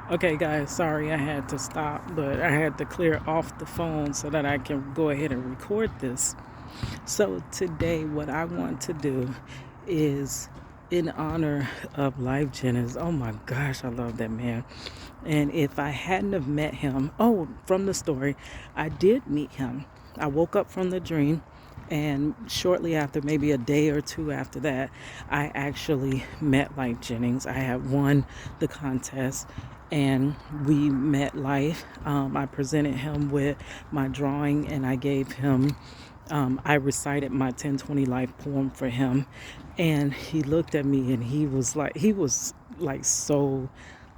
Okay, guys, sorry I had to stop, but I had to clear off the phone so that I can go ahead and record this. So, today, what I want to do is in honor of Life Jennings. Oh my gosh, I love that man. And if I hadn't have met him, from the story, I did meet him. I woke up from the dream, and shortly after, maybe a day or two after that, I actually met Life Jennings. I had won the contest, and we met Life. I presented him with my drawing, and I gave him I recited my 1020 life poem for him, and he looked at me and he was like so,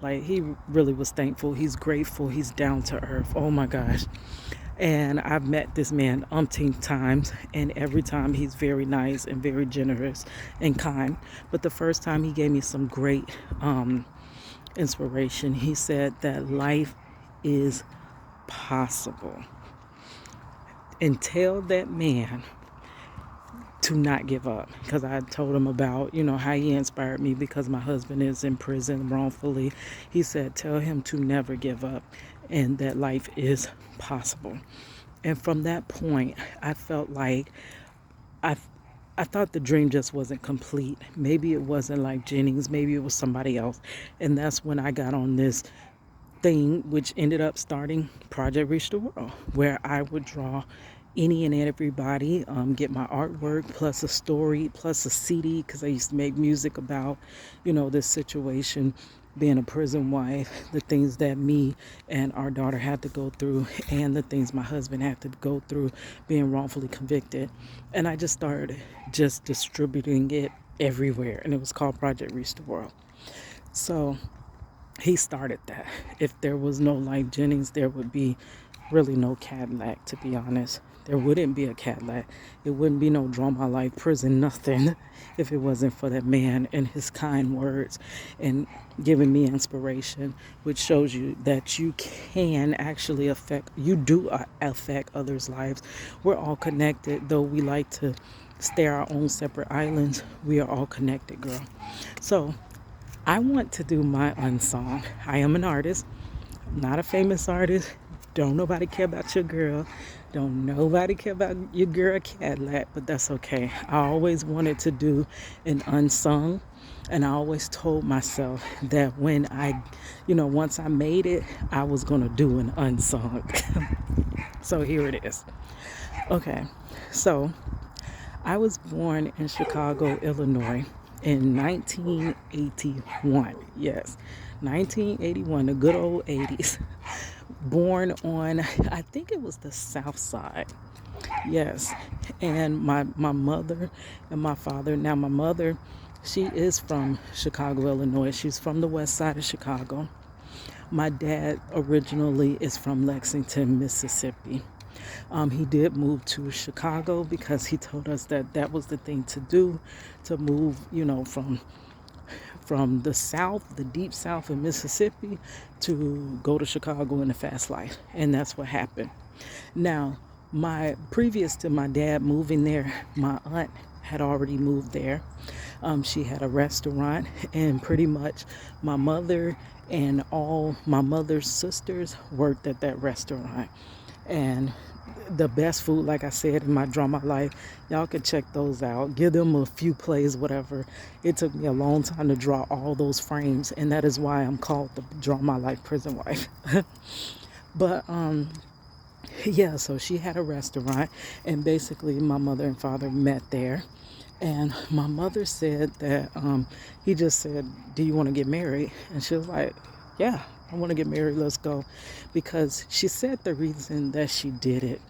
like, he really was thankful. He's grateful. He's down to earth. Oh my gosh. And I've met this man umpteen times, and every time he's very nice and very generous and kind. But the first time he gave me some great inspiration. He said that life is possible. And tell that man to not give up, because I told him about how he inspired me because my husband is in prison wrongfully. He said tell him to never give up and that life is possible. And from that point, I felt like I I thought the dream just wasn't complete. Maybe it wasn't like Jennings, maybe it was somebody else. And that's when I got on this thing, which ended up starting Project Reach the World, where I would draw any and everybody, get my artwork plus a story plus a CD, because I used to make music about, this situation, being a prison wife, the things that me and our daughter had to go through, and the things my husband had to go through being wrongfully convicted. And I just started just distributing it everywhere, and it was called Project Reach the World. So he started that. If there was no Life Jennings, there would be really no Kadlac, to be honest. There wouldn't be a Kadlac. It wouldn't be no Draw My Life Prison, nothing, if it wasn't for that man and his kind words and giving me inspiration, which shows you that you can actually affect others' lives. We're all connected, though we like to stay our own separate islands. We are all connected, girl. So I want to do my unsung. I am an artist, not a famous artist. Don't nobody care about your girl. Don't nobody care about your girl Cadillac, but that's okay. I always wanted to do an unsung, and I always told myself that when once I made it, I was going to do an unsung. So here it is. Okay, so I was born in Chicago, Illinois in 1981. Yes, 1981, the good old 80s. Born on, I think it was the South Side. Yes, and my mother and my father. Now my mother, she is from Chicago, Illinois. She's from the West Side of Chicago. My dad originally is from Lexington, Mississippi. He did move to Chicago because he told us that that was the thing to do, to move, from the South, the deep South of Mississippi, to go to Chicago in the fast life. And that's what happened. Now, previous to my dad moving there, my aunt had already moved there. She had a restaurant, and pretty much my mother and all my mother's sisters worked at that restaurant. And the best food, like I said in my Draw My Life, y'all can check those out. Give them a few plays, whatever. It took me a long time to draw all those frames, and that is why I'm called the Draw My Life Prison Wife. But yeah, so she had a restaurant, and basically my mother and father met there. And my mother said that he just said, "Do you want to get married?" And she was like, "Yeah, I want to get married. Let's go." Because she said the reason that she did it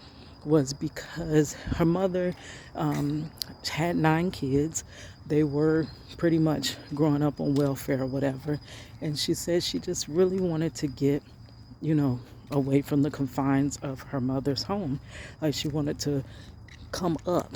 was because her mother had 9 kids. They were pretty much growing up on welfare or whatever. And she said she just really wanted to get, away from the confines of her mother's home. Like, she wanted to come up.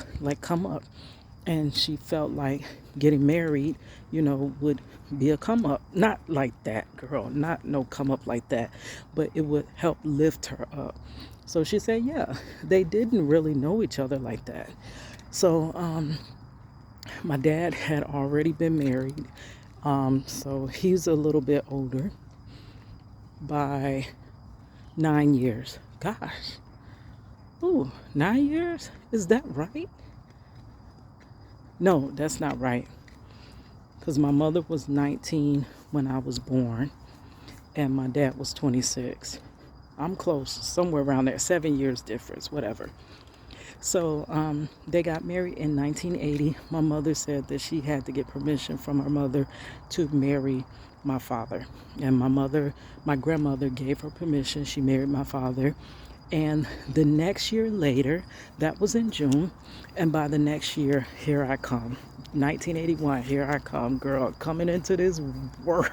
And she felt like getting married, would be a come up. Not like that, girl, not no come up like that, but it would help lift her up. So she said, yeah, they didn't really know each other like that. So my dad had already been married, so he's a little bit older. by 9 years. Gosh. Ooh, 9 years? Is that right? No, that's not right. Because my mother was 19 when I was born, and my dad was 26. I'm close, somewhere around there, 7 years difference, whatever. So they got married in 1980. My mother said that she had to get permission from her mother to marry my father. And my grandmother gave her permission. She married my father. And the next year later, that was in June. And by the next year, here I come. 1981, here I come, girl, coming into this world.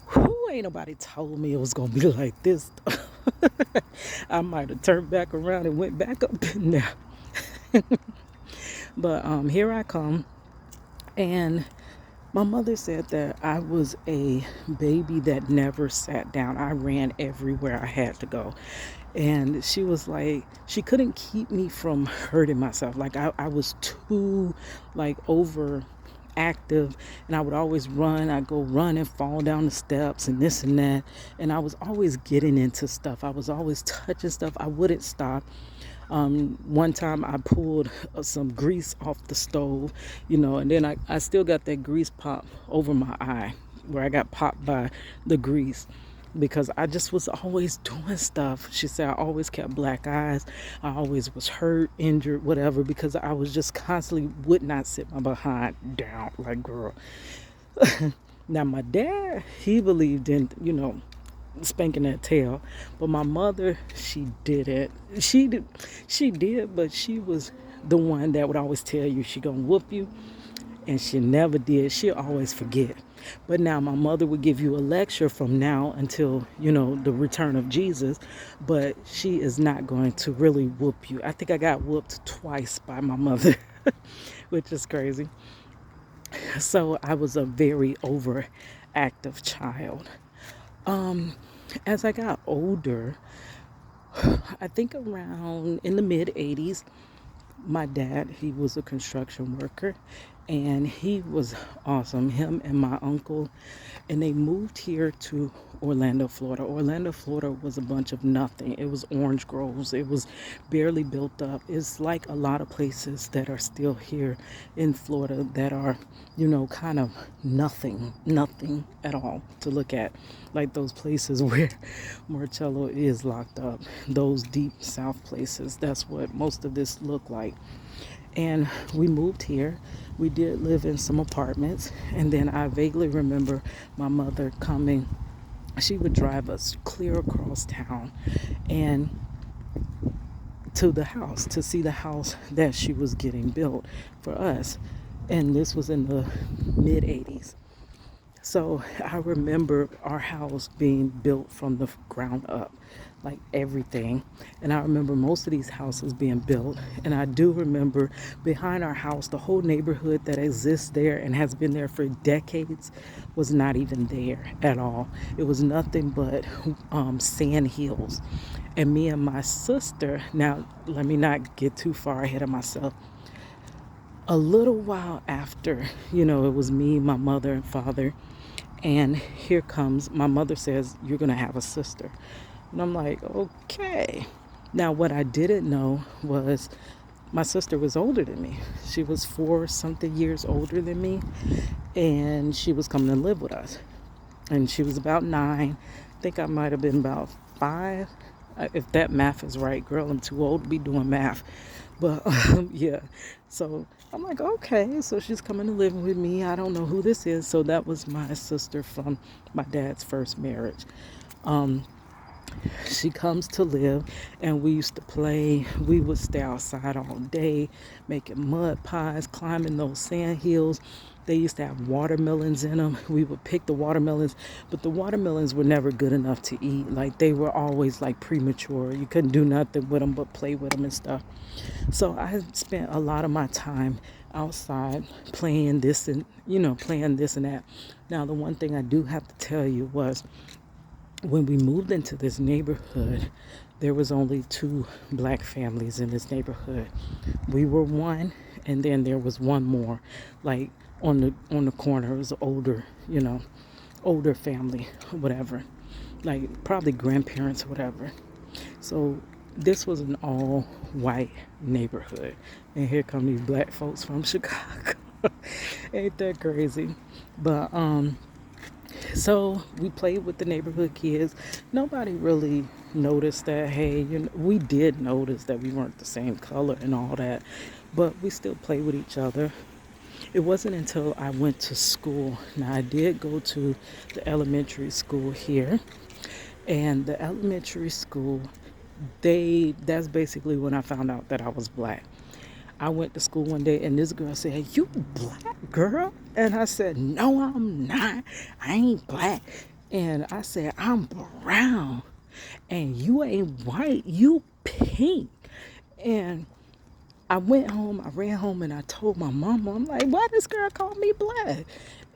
Who ain't nobody told me it was going to be like this. I might have turned back around and went back up in there. But here I come, and my mother said that I was a baby that never sat down. I ran everywhere I had to go. And she was like, she couldn't keep me from hurting myself. Like I was too like overactive, and I would always run. I'd go run and fall down the steps and this and that. And I was always getting into stuff. I was always touching stuff. I wouldn't stop. One time I pulled some grease off the stove, and then I still got that grease pop over my eye where I got popped by the grease because I just was always doing stuff. She said I always kept black eyes. I always was hurt, injured, whatever, because I was just constantly would not sit my behind down like, girl. Now my dad, he believed in, spanking that tail, but my mother, she didn't. She did, but she was the one that would always tell you she gonna whoop you, and she never did. She'll always forget. But now my mother would give you a lecture from now until the return of Jesus, but she is not going to really whoop you. I think I got whooped twice by my mother, which is crazy. So I was a very overactive child. As I got older, I think around in the mid 80s, my dad, he was a construction worker, and he was awesome. Him and my uncle, and they moved here to Orlando, Florida. Orlando, Florida was a bunch of nothing. It was orange groves. It was barely built up. It's like a lot of places that are still here in Florida that are, kind of nothing at all to look at. Like those places where Marcello is locked up, those deep south places. That's what most of this looked like. And we moved here. We did live in some apartments, and then I vaguely remember my mother coming. She would drive us clear across town and to the house to see the house that she was getting built for us. And this was in the mid 80s. So I remember our house being built from the ground up, like everything. And I remember most of these houses being built. And I do remember behind our house, the whole neighborhood that exists there and has been there for decades was not even there at all. It was nothing but sand hills. And me and my sister, now let me not get too far ahead of myself. A little while after, it was me, my mother and father, and here comes, my mother says, you're going to have a sister. And I'm like, okay. Now, what I didn't know was my sister was older than me. She was 4-something years older than me, and she was coming to live with us. And she was about 9. I think I might have been about 5. If that math is right, girl, I'm too old to be doing math. But yeah, so I'm like, okay, so she's coming to live with me. I don't know who this is. So that was my sister from my dad's first marriage. She comes to live, and we used to play. We would stay outside all day, making mud pies, climbing those sand hills. They used to have watermelons in them. We would pick the watermelons, but the watermelons were never good enough to eat. Like, they were always like premature. You couldn't do nothing with them but play with them and stuff. So I spent a lot of my time outside playing this and that. Now, the one thing I do have to tell you was, when we moved into this neighborhood, there was only 2 black families in this neighborhood. We were one, and then there was one more, like on the corner. It was an older family, whatever. like probably grandparents or whatever. So this was an all white neighborhood. And here come these black folks from Chicago. Ain't that crazy? But so we played with the neighborhood kids. Nobody really noticed that. Hey, we did notice that we weren't the same color and all that, but we still played with each other. It wasn't until I went to school. Now I did go to the elementary school here, and the elementary school, that's basically when I found out that I was black. I went to school one day and this girl said, "Hey, you black, girl?" And I said, "No, I'm not. I ain't black." And I said, "I'm brown. And you ain't white. You pink." And I went home, I ran home and I told my mama, I'm like, "Why this girl called me black?"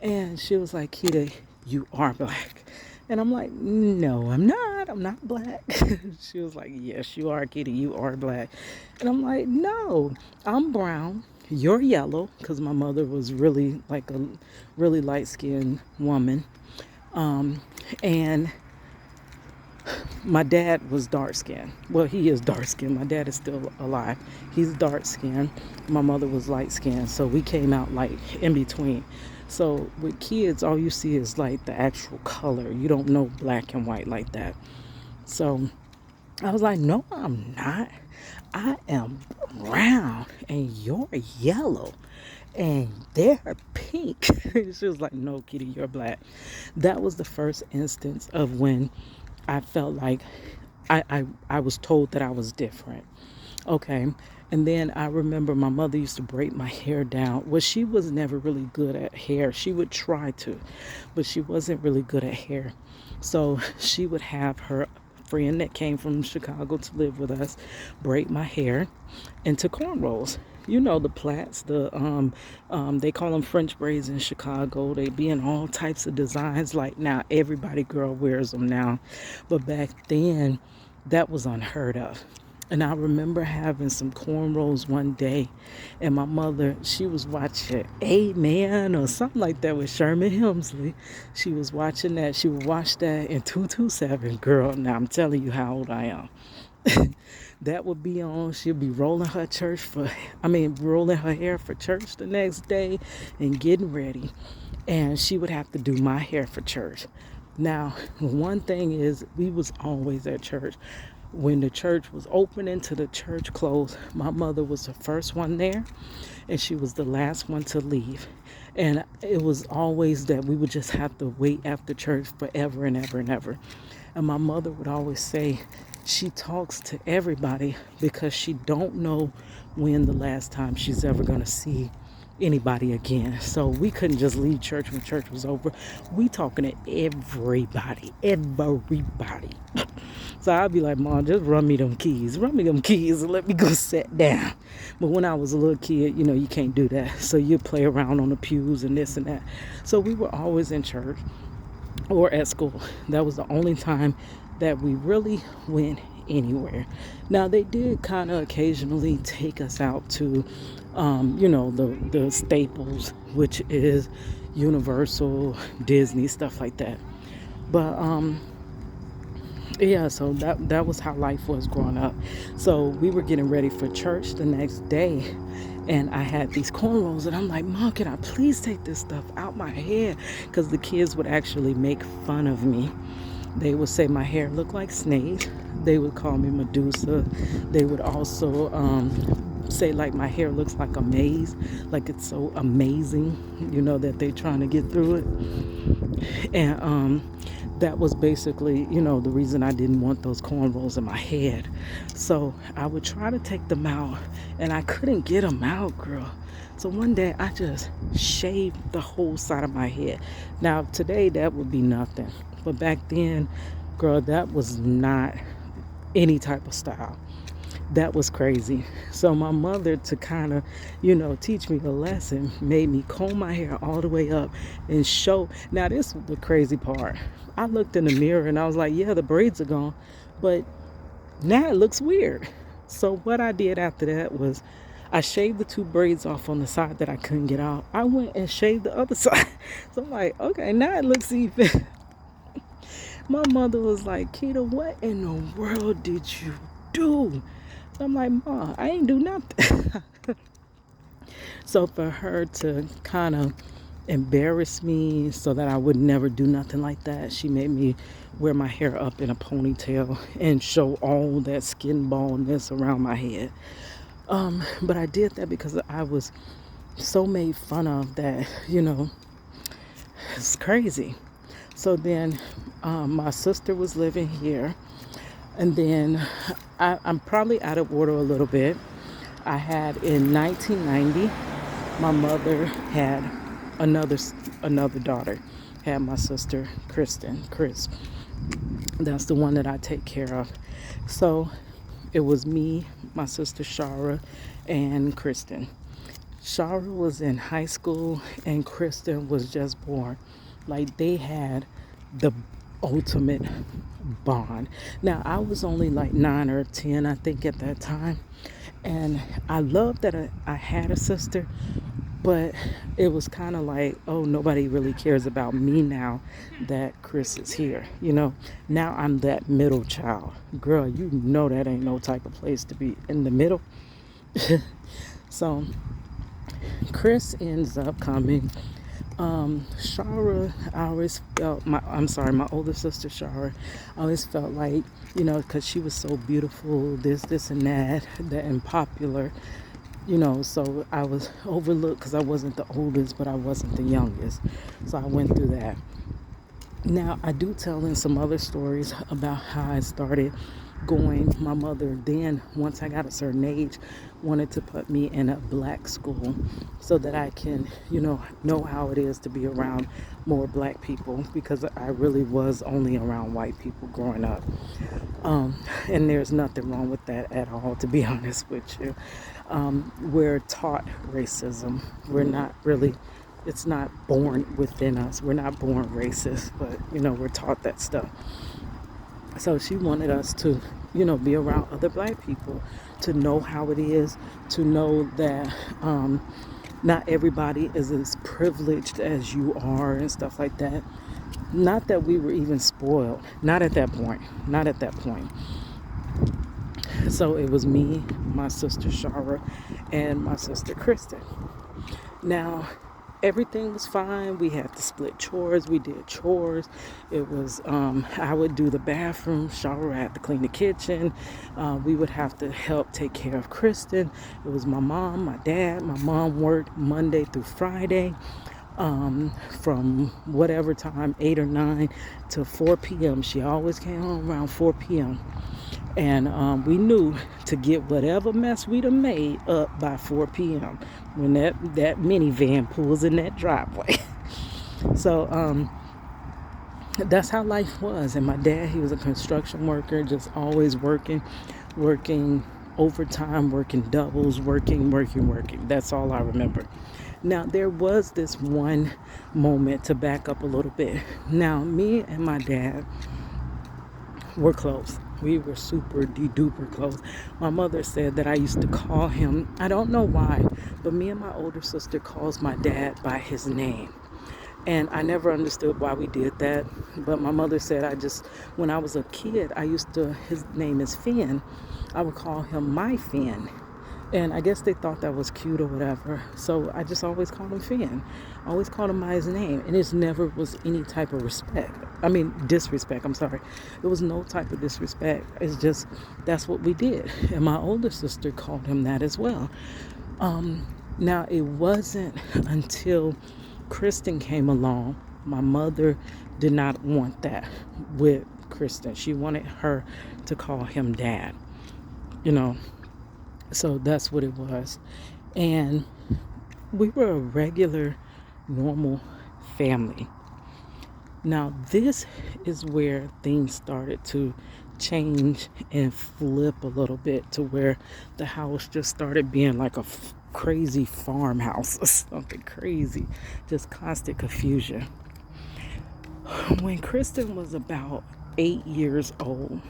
And she was like, "Kita, you are black." And I'm like, "No, I'm not. I'm not black." She was like, "Yes, you are, Kita. You are black." And I'm like, "No, I'm brown. You're yellow." Because my mother was really like a really light-skinned woman. And my dad was dark skinned. Well, he is dark skinned. My dad is still alive. He's dark skinned. My mother was light skinned. So we came out like in between. So with kids, all you see is like the actual color. You don't know black and white like that. So I was like, "No, I'm not. I am brown and you're yellow and they're pink." She was like, "No, Kitty, you're black." That was the first instance of when I felt like I was told that I was different. Okay. And then I remember my mother used to braid my hair down. Well, she was never really good at hair. She would try to, but she wasn't really good at hair. So she would have her friend that came from Chicago to live with us braid my hair into cornrows. You know, the plaits, they call them French braids in Chicago. They be in all types of designs. Like now, everybody girl wears them now, but back then, that was unheard of. And I remember having some cornrows one day, and my mother, she was watching Amen or something like that with Sherman Hemsley. She was watching that. She would watch that in 227, girl. Now I'm telling you how old I am. That would be on. She'll be rolling rolling her hair for church the next day and getting ready. And she would have to do my hair for church. Now, one thing is, we was always at church. When the church was opening to the church closed, my mother was the first one there and she was the last one to leave. And it was always that we would just have to wait after church forever and ever and ever. And my mother would always say she talks to everybody because she don't know when the last time she's ever going to see anybody again. So we couldn't just leave church when church was over. We talking to everybody. So I'd be like, "Mom, just run me them keys and let me go sit down." But when I was a little kid, you can't do that. So you play around on the pews and this and that. So we were always in church or at school. That was the only time that we really went anywhere. Now they did kind of occasionally take us out to the staples, which is Universal, Disney, stuff like that. But yeah, so that was how life was growing up. So we were getting ready for church the next day, and I had these cornrows, and I'm like, "Mom, can I please take this stuff out my hair?" Because the kids would actually make fun of me. They would say my hair looked like snakes. They would call me Medusa. They would also say like my hair looks like a maze, like it's so amazing, that they're trying to get through it. And that was basically, the reason I didn't want those cornrows in my head. So I would try to take them out, and I couldn't get them out, girl. So one day I just shaved the whole side of my head. Now today that would be nothing, but back then, girl, that was not any type of style. That was crazy. So my mother, to kind of, teach me the lesson, made me comb my hair all the way up and show. Now this was the crazy part. I looked in the mirror and I was like, yeah, the braids are gone, but now it looks weird. So what I did after that was I shaved the two braids off on the side that I couldn't get out. I went and shaved the other side. So I'm like, okay, now it looks even. My mother was like, Keita, what in the world did you do? I'm like, Ma, I ain't do nothing. So for her to kind of embarrass me so that I would never do nothing like that, she made me wear my hair up in a ponytail and show all that skin baldness around my head. But I did that because I was so made fun of that, it's crazy. So then my sister was living here, and then I'm probably out of order a little bit. I had in 1990, my mother had another another daughter, had my sister Chris. That's the one that I take care of. So it was me, my sister Shara, and Kristen. Shara was in high school and Kristen was just born. Like, they had the ultimate bond. Now, I was only like 9 or 10, I think, at that time. And I loved that I had a sister, but it was kind of like, oh, nobody really cares about me now that Chris is here. Now I'm that middle child. Girl, that ain't no type of place to be in the middle. So Chris ends up coming. Shara, I always felt my older sister Shara, I always felt like, because she was so beautiful, this and that, and popular, so I was overlooked because I wasn't the oldest, but I wasn't the youngest. So I went through that. Now, I do tell in some other stories about how I started going. My mother then, once I got a certain age, wanted to put me in a black school so that I can, know how it is to be around more black people, because I really was only around white people growing up. And there's nothing wrong with that at all, to be honest with you. We're taught racism. We're not really, it's not born within us. We're not born racist, but, we're taught that stuff. So she wanted us to, be around other black people, to know how it is, to know that not everybody is as privileged as you are and stuff like that. Not that we were even spoiled. Not at that point. Not at that point. So it was me, my sister Shara, and my sister Kristen. Now, everything was fine. We had to split chores. We did chores. It was, I would do the bathroom. Shara had to clean the kitchen. We would have to help take care of Kristen. It was my mom, my dad. My mom worked Monday through Friday. From whatever time, 8 or 9 to 4 p.m. She always came home around 4 p.m. And we knew to get whatever mess we'd have made up by 4 p.m. when that minivan pulls in that driveway. So that's how life was. And my dad, he was a construction worker, just always working overtime, working doubles, working. That's all I remember. Now, there was this one moment, to back up a little bit. Now, me and my dad were close. We were super duper close. My mother said that I used to call him, I don't know why, but me and my older sister calls my dad by his name. And I never understood why we did that. But my mother said when I was a kid, his name is Finn. I would call him my Finn. And I guess they thought that was cute or whatever. So I just always called him Finn. I always called him by his name. And it never was any type of disrespect. I'm sorry. There was no type of disrespect. It's just, that's what we did. And my older sister called him that as well. Now, it wasn't until Kristen came along. My mother did not want that with Kristen. She wanted her to call him Dad. So that's what it was. And we were a regular, normal family. Now, this is where things started to change and flip a little bit, to where the house just started being like a crazy farmhouse or something crazy. Just constant confusion. When Kristen was about 8 years old,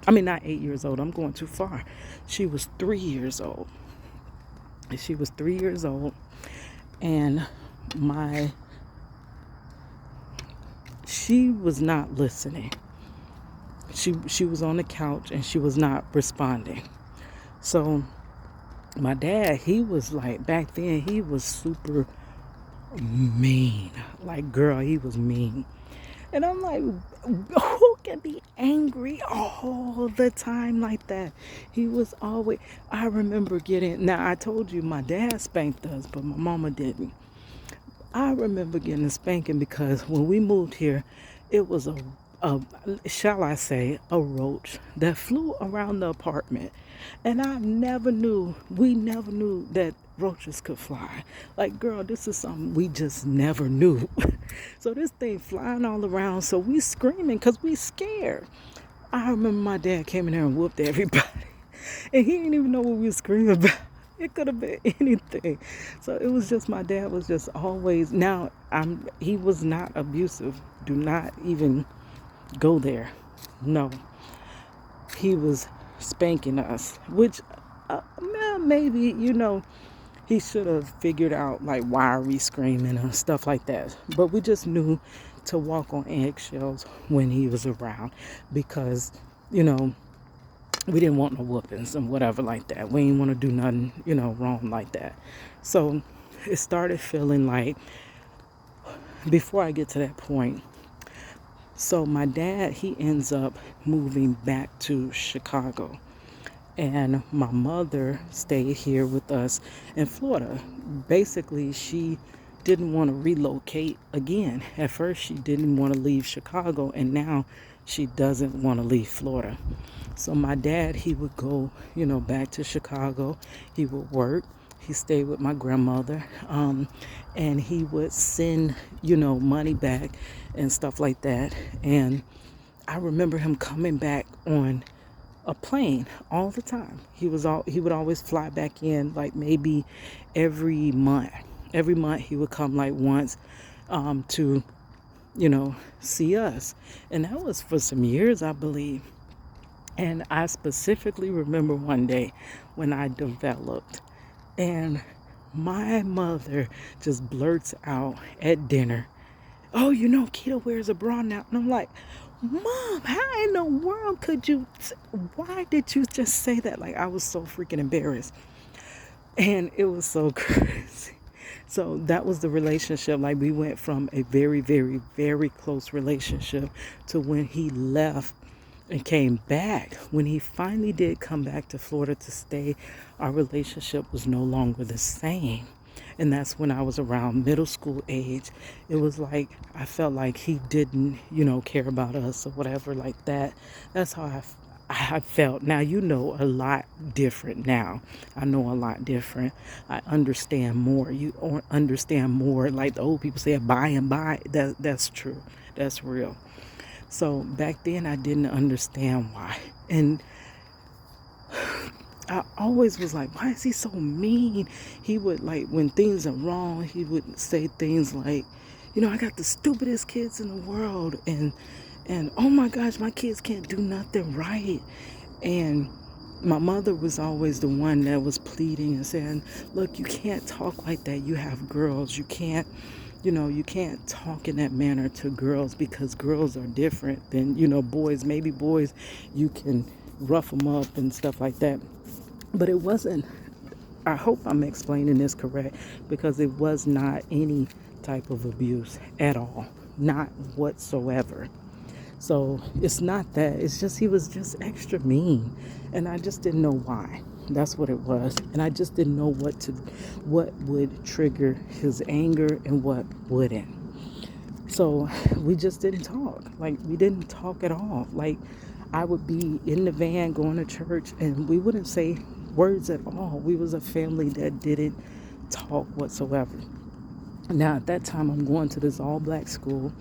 not 8 years old, I'm going too far. She was 3 years old. She was 3 years old, and she was not listening. she was on the couch and she was not responding. So my dad, he was like, back then he was super mean. Like, girl, he was mean. And I'm like, who can be angry all the time like that? He was always, I remember getting, now I told you my dad spanked us, but my mama didn't. I remember getting a spanking because when we moved here, it was a shall I say, a roach that flew around the apartment. And we never knew that roaches could fly. Like, girl, this is something we just never knew. So this thing flying all around, so we screaming because we scared. I remember my dad came in there and whooped everybody. And he didn't even know what we were screaming about. It could have been anything. So it was just, my dad was just always, now he was not abusive. Do not even go there. No. He was spanking us, which maybe, he should have figured out, like, why are we screaming and stuff like that. But we just knew to walk on eggshells when he was around because, we didn't want no whoopings and whatever like that. We didn't want to do nothing, wrong like that. So it started feeling like, before I get to that point, so my dad, he ends up moving back to Chicago. And my mother stayed here with us in Florida. Basically, she didn't want to relocate again. At first, she didn't want to leave Chicago, and now she doesn't want to leave Florida. So my dad, he would go, back to Chicago. He would work. He stayed with my grandmother, and he would send, money back and stuff like that. And I remember him coming back on a plane all the time. He would always fly back in, like, maybe every month. Every month he would come, like, once to, see us. And that was for some years, I believe. And I specifically remember one day when I developed, and my mother just blurts out at dinner, "Oh, Keto wears a bra now." And I'm like, "Mom, how in the world why did you just say that?" Like, I was so freaking embarrassed. And it was so crazy. So that was the relationship. Like, we went from a very, very, very close relationship to when he left and came back. When he finally did come back to Florida to stay, our relationship was no longer the same. And that's when I was around middle school age. It was like, I felt like he didn't, care about us or whatever like that. That's how I felt. Now, a lot different now. I know a lot different. I understand more. You understand more. Like the old people say, by and by. That's true. That's real. So back then I didn't understand why. And I always was like, why is he so mean? He would, like, when things are wrong, he would say things like, I got the stupidest kids in the world. And oh my gosh, my kids can't do nothing right. And my mother was always the one that was pleading and saying, look, you can't talk like that. You have girls. You can't talk in that manner to girls because girls are different than, boys. Maybe boys, you can rough them up and stuff like that. But it wasn't, I hope I'm explaining this correct, because it was not any type of abuse at all. Not whatsoever. So it's not that. It's just he was just extra mean. And I just didn't know why. That's what it was. And I just didn't know what would trigger his anger and what wouldn't. So we just didn't talk. Like, we didn't talk at all. Like, I would be in the van going to church and we wouldn't say words at all. We was a family that didn't talk whatsoever. Now at that time I'm going to this all-black school.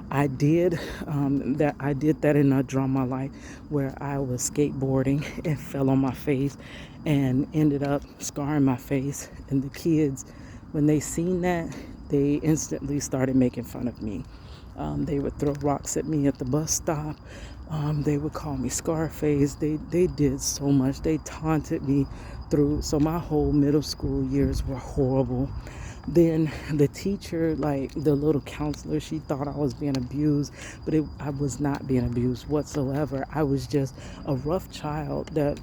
I did that in a drama life where I was skateboarding and fell on my face and ended up scarring my face. And the kids, when they seen that, they instantly started making fun of me. They would throw rocks at me at the bus stop. They would call me Scarface. They did so much. They taunted me through. So my whole middle school years were horrible. Then the teacher, like the little counselor, she thought I was being abused, but I was not being abused whatsoever. I was just a rough child that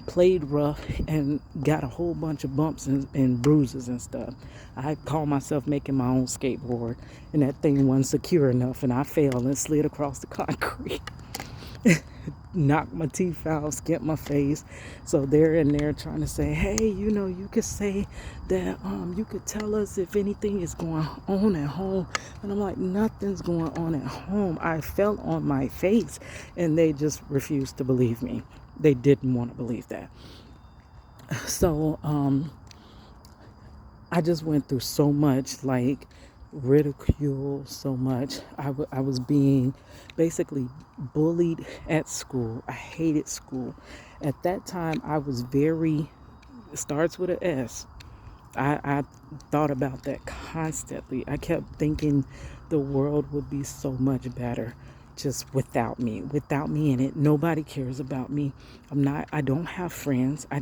played rough and got a whole bunch of bumps and bruises and stuff. I call myself making my own skateboard, and that thing wasn't secure enough, and I fell and slid across the concrete. Knocked my teeth out, skipped my face. So they're in there trying to say, hey, you could say that you could tell us if anything is going on at home. And I'm like, nothing's going on at home. I fell on my face, and they just refused to believe me. They didn't want to believe that. So I just went through so much, like ridicule, so much. I was being basically bullied at school. I hated school. At that time, I was very, it starts with an S. I thought about that constantly. I kept thinking the world would be so much better just without me in it. Nobody cares about me. I don't have friends. I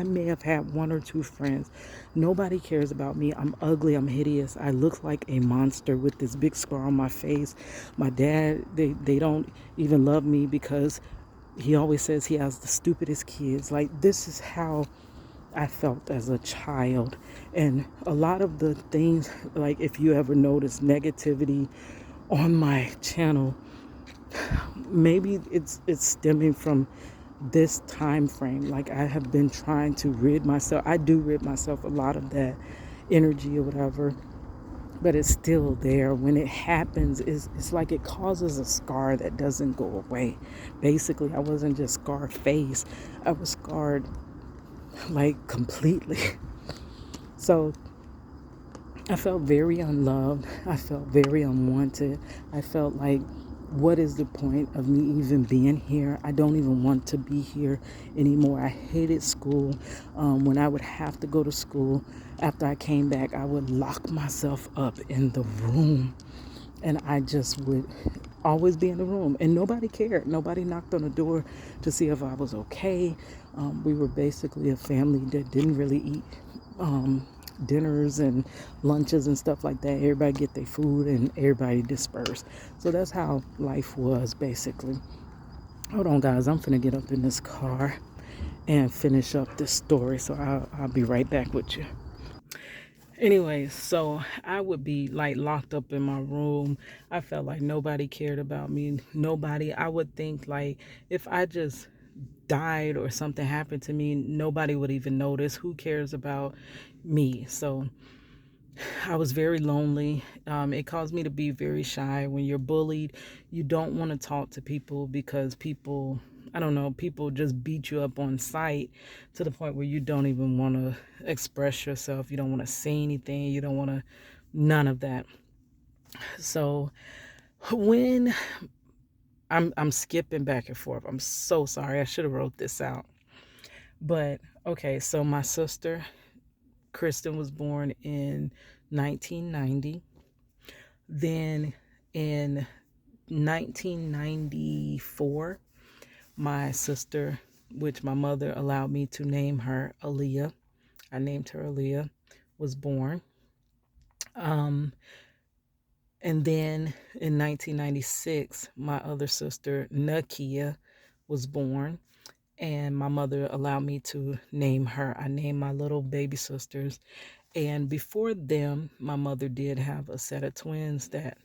may have had one or two friends. Nobody cares about me. I'm ugly. I'm hideous. I look like a monster with this big scar on my face. My dad, they don't even love me because he always says he has the stupidest kids. Like, this is how I felt as a child. And a lot of the things, like if you ever notice negativity on my channel, maybe it's stemming from this time frame. Like, I have been trying to rid myself a lot of that energy or whatever, but it's still there. When it happens, it's like it causes a scar that doesn't go away. Basically, I wasn't just scar face, I was scarred like completely. So I felt very unloved. I felt very unwanted. I felt like, what is the point of me even being here? I don't even want to be here anymore. I hated school. When I would have to go to school, after I came back, I would lock myself up in the room, and I just would always be in the room, and nobody cared. Nobody knocked on the door to see if I was okay. We were basically a family that didn't really eat dinners and lunches and stuff like that. Everybody get their food and everybody dispersed. So that's how life was, basically. Hold on, guys, I'm finna get up in this car and finish up this story, so I'll be right back with you. Anyways, so I would be like locked up in my room. I felt like nobody cared about me. Nobody, I would think like if I just died or something happened to me, nobody would even notice. Who cares about me? So I was very lonely. It caused me to be very shy. When you're bullied, you don't want to talk to people because people, I don't know, people just beat you up on sight to the point where you don't even want to express yourself. You don't want to say anything. You don't want to, none of that. So when I'm skipping back and forth, I'm so sorry. I should have wrote this out. But okay, so my sister Kristen was born in 1990. Then in 1994, my sister, which my mother allowed me to name her Aaliyah, I named her Aaliyah, was born. And then in 1996, my other sister, Nakia, was born. And my mother allowed me to name her. I named my little baby sisters. And before them, my mother did have a set of twins that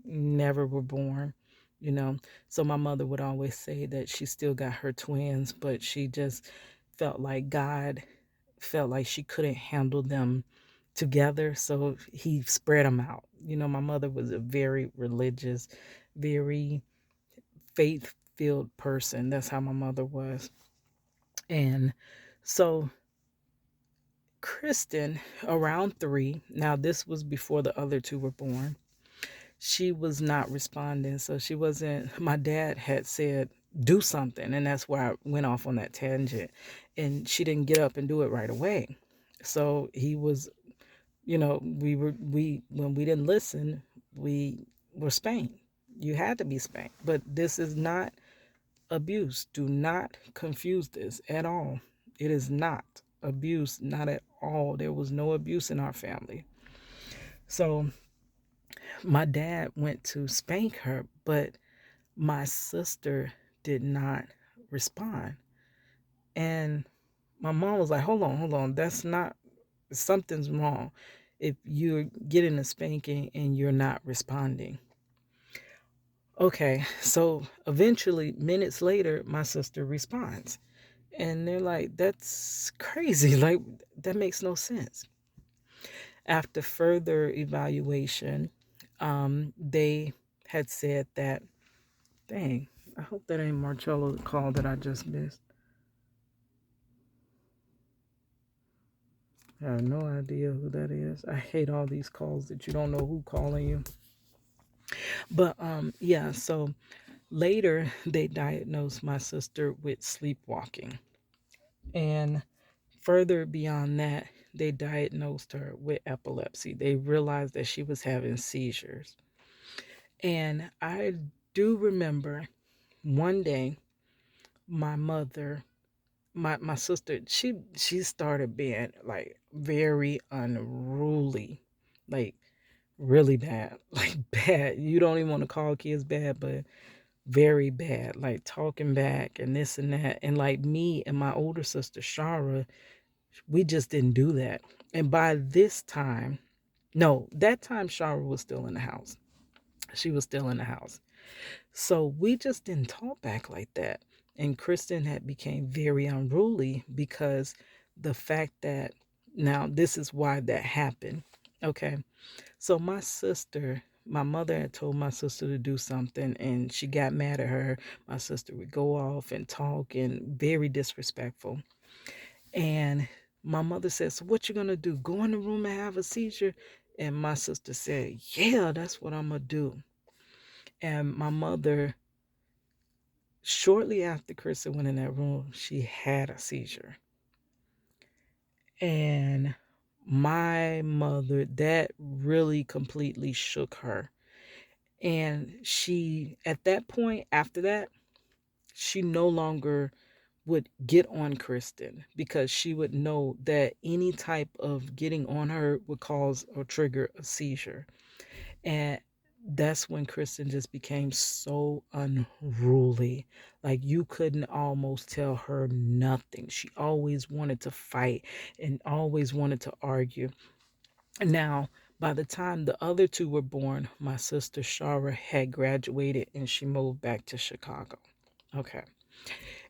never were born, you know. So my mother would always say that she still got her twins, but she just felt like God felt like she couldn't handle them together. So he spread them out. You know, my mother was a very religious, very faith filled person. That's how my mother was. And so Kristen, around 3, now this was before the other two were born, she was not responding. So she wasn't, my dad had said, do something. And that's why I went off on that tangent. And she didn't get up and do it right away. So he was, when we didn't listen, we were spanked. You had to be spanked. But this is not abuse. Do not confuse this at all. It is not abuse, not at all. There was no abuse in our family. So my dad went to spank her, but my sister did not respond. And my mom was like, hold on, that's not, something's wrong if you're getting a spanking and you're not responding. Okay, so eventually, minutes later, my sister responds. And they're like, that's crazy. Like, that makes no sense. After further evaluation, they had said that, dang, I hope that ain't Marcello's call that I just missed. I have no idea who that is. I hate all these calls that you don't know who calling you. But yeah, so later they diagnosed my sister with sleepwalking. And further beyond that, they diagnosed her with epilepsy. They realized that she was having seizures. And I do remember one day my mother, my sister, she started being like very unruly, like really bad, like bad. You don't even want to call kids bad, but very bad, like talking back and this and that. And like me and my older sister Shara, we just didn't do that. And by this time, no, that time Shara was still in the house. She was still in the house. So we just didn't talk back like that. And Kristen had became very unruly because the fact that, now this is why that happened. Okay. So my sister, my mother had told my sister to do something and she got mad at her. My sister would go off and talk and very disrespectful. And my mother said, so what you gonna do? Go in the room and have a seizure? And my sister said, yeah, that's what I'm gonna do. And my mother, shortly after Kristen went in that room, she had a seizure. And my mother, that really completely shook her. And she, at that point, after that, she no longer would get on Kristen because she would know that any type of getting on her would cause or trigger a seizure. And that's when Kristen just became so unruly. Like you couldn't almost tell her nothing. She always wanted to fight and always wanted to argue. Now, by the time the other two were born, my sister Shara had graduated and she moved back to Chicago. Okay.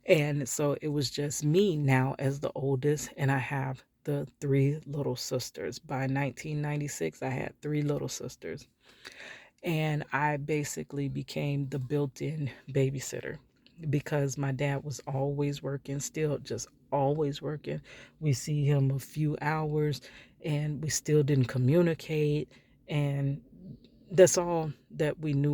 And so it was just me now as the oldest, and I have the three little sisters. By 1996, I had three little sisters. And I basically became the built in babysitter because my dad was always working, still just always working. We see him a few hours and we still didn't communicate. And that's all that we knew